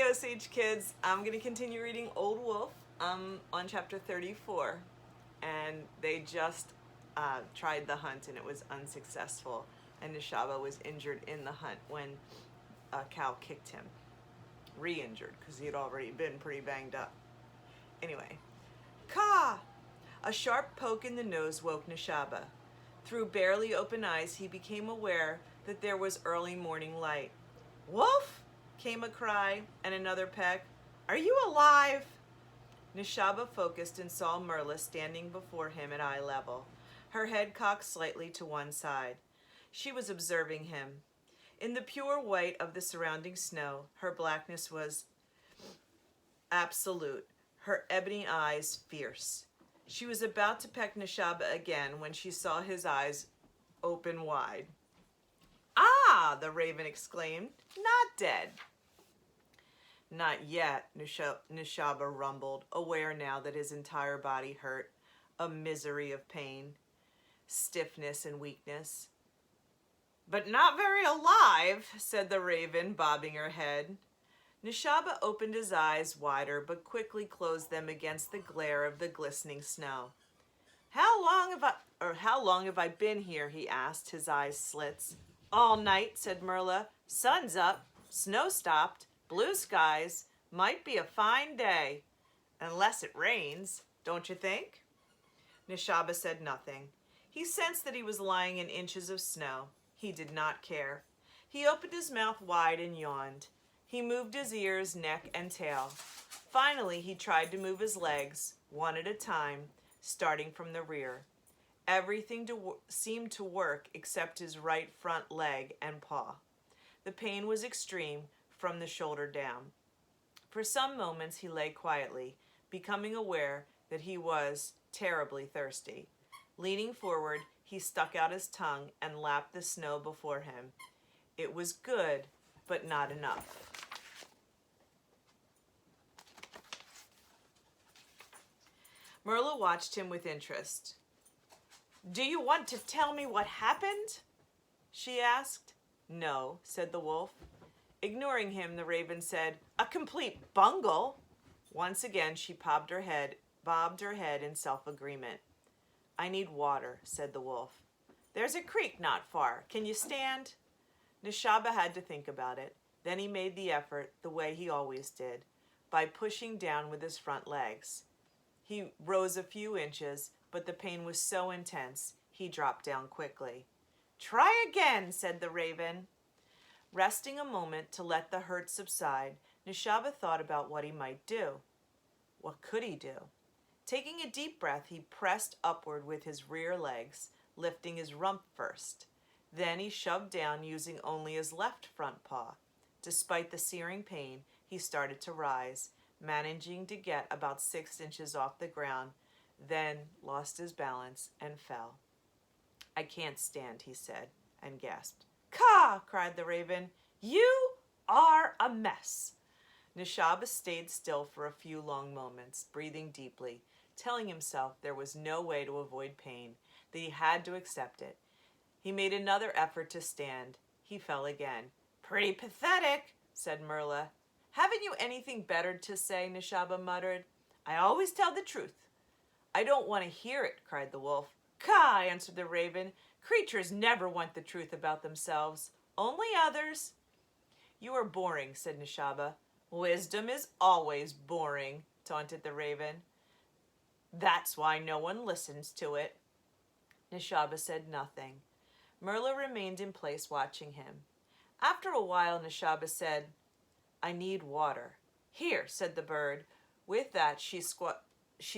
Osage kids. I'm going to continue reading Old Wolf. I'm on chapter 34, and they just tried the hunt and it was unsuccessful. And Nishaba was injured in the hunt when a cow kicked him. Re-injured because he had already been pretty banged up. Anyway, Ka! A sharp poke in the nose woke Nishaba. Through barely open eyes, he became aware that there was early morning light. Wolf! Came a cry and another peck. Are you alive? Nishaba focused and saw Merla standing before him at eye level, her head cocked slightly to one side. She was observing him. In the pure white of the surrounding snow, her blackness was absolute, her ebony eyes fierce. She was about to peck Nishaba again when she saw his eyes open wide. Ah, the raven exclaimed, not dead. Not yet, Nishaba rumbled, aware now that his entire body hurt, a misery of pain, stiffness and weakness. But not very alive, said the raven, bobbing her head. Nishaba opened his eyes wider, but quickly closed them against the glare of the glistening snow. How long have I been here? He asked, his eyes slits. All night, said Merla. Sun's up, snow stopped, blue skies, might be a fine day. Unless it rains, don't you think? Nishaba said nothing. He sensed that he was lying in inches of snow. He did not care. He opened his mouth wide and yawned. He moved his ears, neck, and tail. Finally, he tried to move his legs, one at a time, starting from the rear. Everything seemed to work except his right front leg and paw. The pain was extreme from the shoulder down. For some moments he lay quietly, becoming aware that he was terribly thirsty. Leaning forward, he stuck out his tongue and lapped the snow before him. It was good, but not enough. Merla watched him with interest. Do you want to tell me what happened? She asked. No, said the wolf. Ignoring him, the raven said, a complete bungle. Once again, she bobbed her head in self-agreement. I need water, said the wolf. There's a creek not far. Can you stand? Nishaba had to think about it. Then he made the effort the way he always did, by pushing down with his front legs. He rose a few inches, but the pain was so intense, he dropped down quickly. Try again, said the raven. Resting a moment to let the hurt subside, Nishaba thought about what he might do. What could he do? Taking a deep breath, he pressed upward with his rear legs, lifting his rump first. Then he shoved down using only his left front paw. Despite the searing pain, he started to rise, managing to get about 6 inches off the ground, then lost his balance and fell. I can't stand, he said, and gasped. Ka! Cried the raven. You are a mess. Nishaba stayed still for a few long moments, breathing deeply, telling himself there was no way to avoid pain, that he had to accept it. He made another effort to stand. He fell again. Pretty pathetic, said Merla. Haven't you anything better to say? Nishaba muttered. I always tell the truth. I don't want to hear it, cried the wolf. Ka! Answered the raven. Creatures never want the truth about themselves. Only others. You are boring, said Nishaba. Wisdom is always boring, taunted the raven. That's why no one listens to it. Nishaba said nothing. Merla remained in place watching him. After a while, Nishaba said, I need water. Here, said the bird. With that, she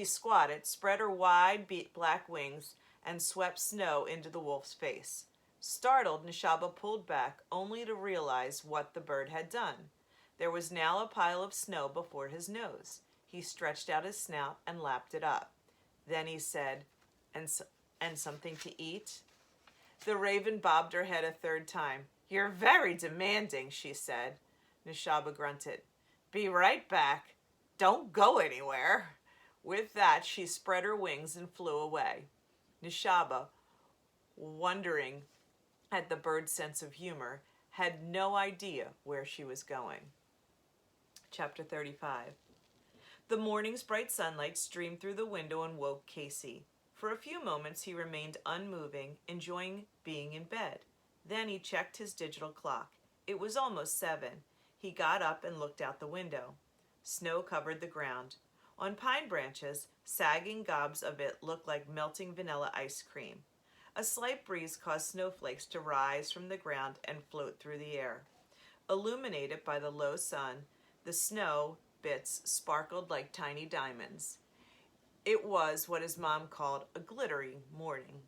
squatted, spread her wide black wings, and swept snow into the wolf's face. Startled, Nishaba pulled back, only to realize what the bird had done. There was now a pile of snow before his nose. He stretched out his snout and lapped it up. Then he said, and something to eat? The raven bobbed her head a third time. You're very demanding, she said. Nishaba grunted. Be right back. Don't go anywhere. With that, she spread her wings and flew away. Nishaba, wondering at the bird's sense of humor, had no idea where she was going. Chapter 35. The morning's bright sunlight streamed through the window and woke Casey. For a few moments he remained unmoving, enjoying being in bed. Then he checked his digital clock. It was almost 7. He got up and looked out the window. Snow covered the ground. On pine branches, sagging gobs of it looked like melting vanilla ice cream. A slight breeze caused snowflakes to rise from the ground and float through the air. Illuminated by the low sun, the snow bits sparkled like tiny diamonds. It was what his mom called a glittery morning.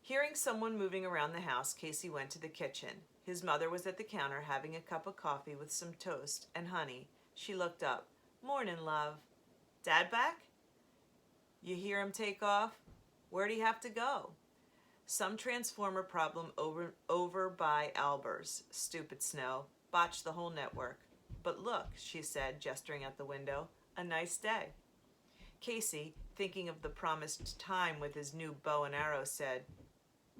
Hearing someone moving around the house, Casey went to the kitchen. His mother was at the counter having a cup of coffee with some toast and honey. She looked up. "Morning, love." "Dad back?" "You hear him take off? Where'd he have to go?" "Some transformer problem over by Albers. Stupid snow. Botched the whole network. But look," she said, gesturing at the window, "a nice day." Casey, thinking of the promised time with his new bow and arrow, said,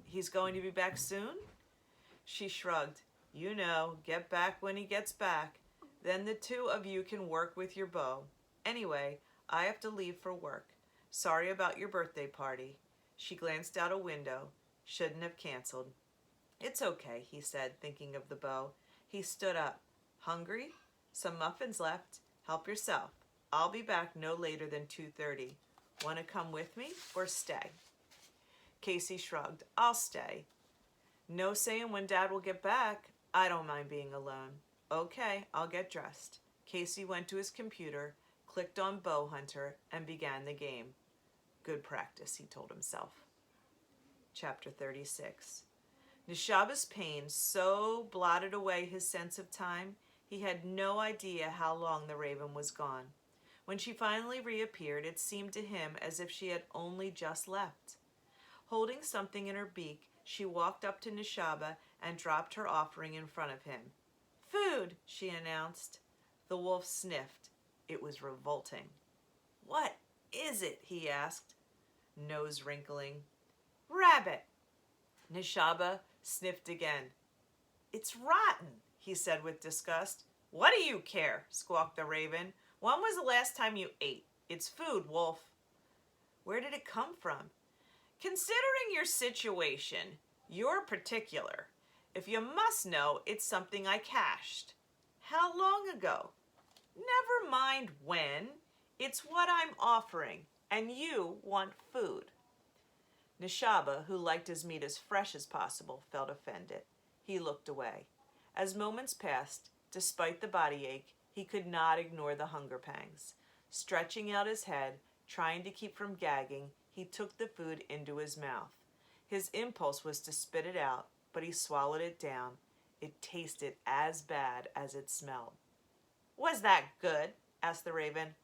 "He's going to be back soon?" She shrugged. "You know, get back when he gets back. Then the two of you can work with your bow. Anyway, I have to leave for work. Sorry about your birthday party." She glanced out a window. Shouldn't have canceled. "It's okay," he said, thinking of the bow. He stood up. "Hungry? Some muffins left. Help yourself. I'll be back no later than 2:30. Want to come with me or stay?" Casey shrugged. "I'll stay." "No saying when Dad will get back. I don't mind being alone." "Okay, I'll get dressed." Casey went to his computer, clicked on Bow Hunter, and began the game. Good practice, he told himself. Chapter 36. Nishaba's pain so blotted away his sense of time, he had no idea how long the raven was gone. When she finally reappeared, it seemed to him as if she had only just left. Holding something in her beak, she walked up to Nishaba and dropped her offering in front of him. "Food," she announced. The wolf sniffed. It was revolting. "What is it?" he asked, nose wrinkling. "Rabbit." Nishaba sniffed again. "It's rotten," he said with disgust. "What do you care?" squawked the raven. "When was the last time you ate? It's food, wolf." "Where did it come from?" "Considering your situation, you're particular. If you must know, it's something I cached." "How long ago?" "Never mind when. It's what I'm offering, and you want food." Nishaba, who liked his meat as fresh as possible, felt offended. He looked away. As moments passed, despite the body ache, he could not ignore the hunger pangs. Stretching out his head, trying to keep from gagging, he took the food into his mouth. His impulse was to spit it out, but he swallowed it down. It tasted as bad as it smelled. "Was that good?" asked the raven.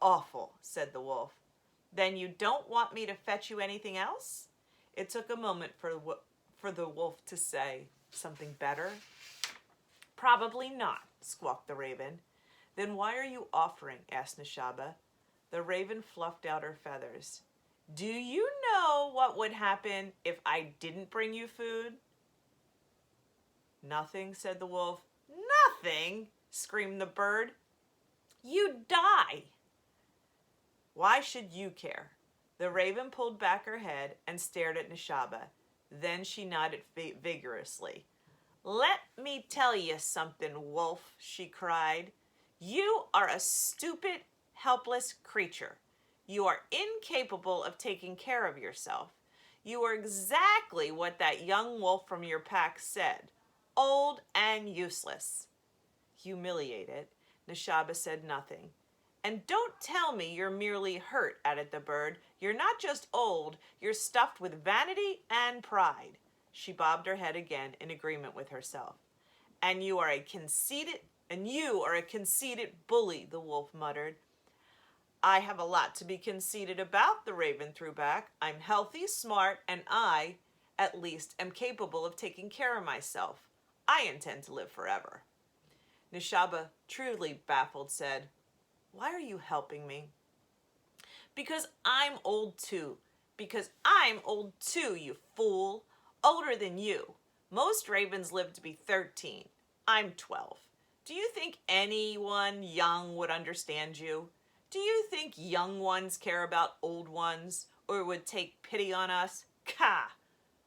"Awful," said the wolf. "Then you don't want me to fetch you anything else?" It took a moment for the wolf to say something better. "Probably not," squawked the raven. "Then why are you offering?" asked Nishaba. The raven fluffed out her feathers. "Do you know what would happen if I didn't bring you food?" "Nothing," said the wolf. "Nothing?" screamed the bird. "You'd die." "Why should you care?" The raven pulled back her head and stared at Nishaba. Then she nodded vigorously. "Let me tell you something, wolf," she cried. "You are a stupid, helpless creature. You are incapable of taking care of yourself. You are exactly what that young wolf from your pack said. Old and useless." Humiliated, Nishaba said nothing. "And don't tell me you're merely hurt," added the bird. "You're not just old, you're stuffed with vanity and pride." She bobbed her head again in agreement with herself. And you are a conceited bully," the wolf muttered. "I have a lot to be conceited about," the raven threw back. "I'm healthy, smart, and I, at least, am capable of taking care of myself. I intend to live forever." Nishaba, truly baffled, said, "Why are you helping me?" "Because I'm old too. Because I'm old too, you fool. Older than you. Most ravens live to be 13. I'm 12. Do you think anyone young would understand you? Do you think young ones care about old ones or would take pity on us? Ka!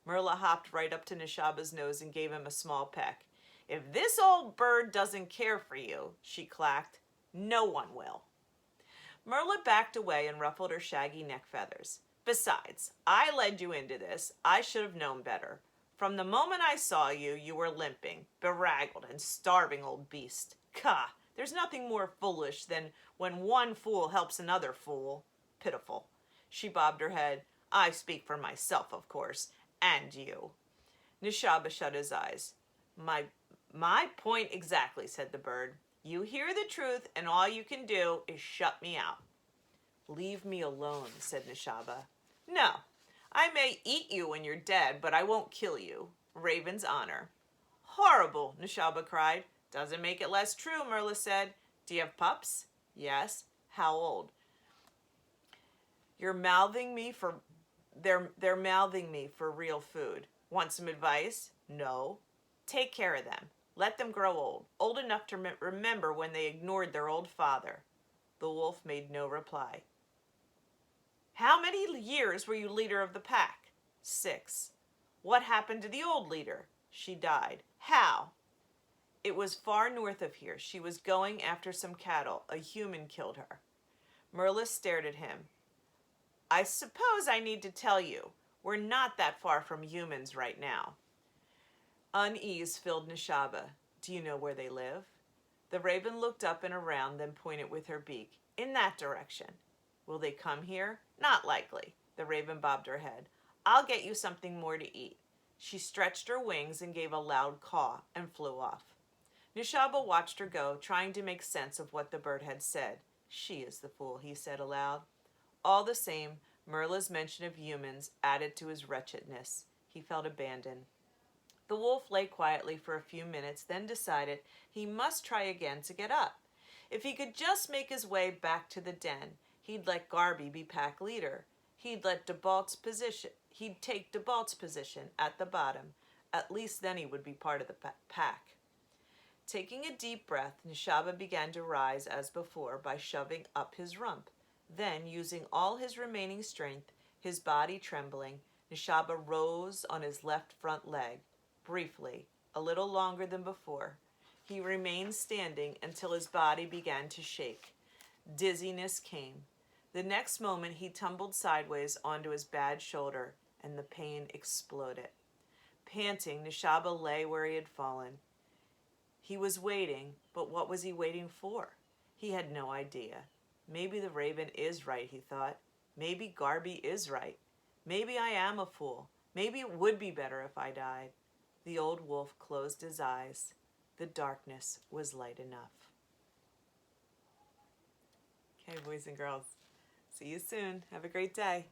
Merla hopped right up to Nishaba's nose and gave him a small peck. If this old bird doesn't care for you, she clacked, no one will. Merla backed away and ruffled her shaggy neck feathers. Besides, I led you into this. I should have known better. From the moment I saw you, you were limping, beraggled, and starving, old beast. Ka! There's nothing more foolish than when one fool helps another fool. Pitiful. She bobbed her head. I speak for myself, of course, and you. Nishaba shut his eyes. My point exactly, said the bird. You hear the truth, and all you can do is shut me out. Leave me alone, said Nishaba. No, I may eat you when you're dead, but I won't kill you. Raven's honor. Horrible, Nishaba cried. Doesn't make it less true, Merla said. Do you have pups? Yes. How old? They're mouthing me for real food. Want some advice? No. Take care of them. Let them grow old enough to remember when they ignored their old father. The wolf made no reply. How many years were you leader of the pack? 6. What happened to the old leader? She died. How? It was far north of here. She was going after some cattle. A human killed her. Merla stared at him. I suppose I need to tell you, we're not that far from humans right now. Unease filled Nishaba. Do you know where they live? The raven looked up and around, then pointed with her beak. In that direction. Will they come here? Not likely. The raven bobbed her head. I'll get you something more to eat. She stretched her wings and gave a loud caw and flew off. Nishaba watched her go, trying to make sense of what the bird had said. She is the fool, he said aloud. All the same, Merla's mention of humans added to his wretchedness. He felt abandoned. The wolf lay quietly for a few minutes, then decided he must try again to get up. If he could just make his way back to the den, he'd let Garby be pack leader. He'd take DeBalt's position at the bottom. At least then he would be part of the pack. Taking a deep breath, Nishaba began to rise as before by shoving up his rump. Then, using all his remaining strength, his body trembling, Nishaba rose on his left front leg. Briefly, a little longer than before, he remained standing until his body began to shake. Dizziness came. The next moment he tumbled sideways onto his bad shoulder, and the pain exploded. Panting, Nishaba lay where he had fallen. He was waiting, but what was he waiting for? He had no idea. Maybe the raven is right, he thought. Maybe Garby is right. Maybe I am a fool. Maybe it would be better if I died. The old wolf closed his eyes. The darkness was light enough. Okay, boys and girls. See you soon. Have a great day.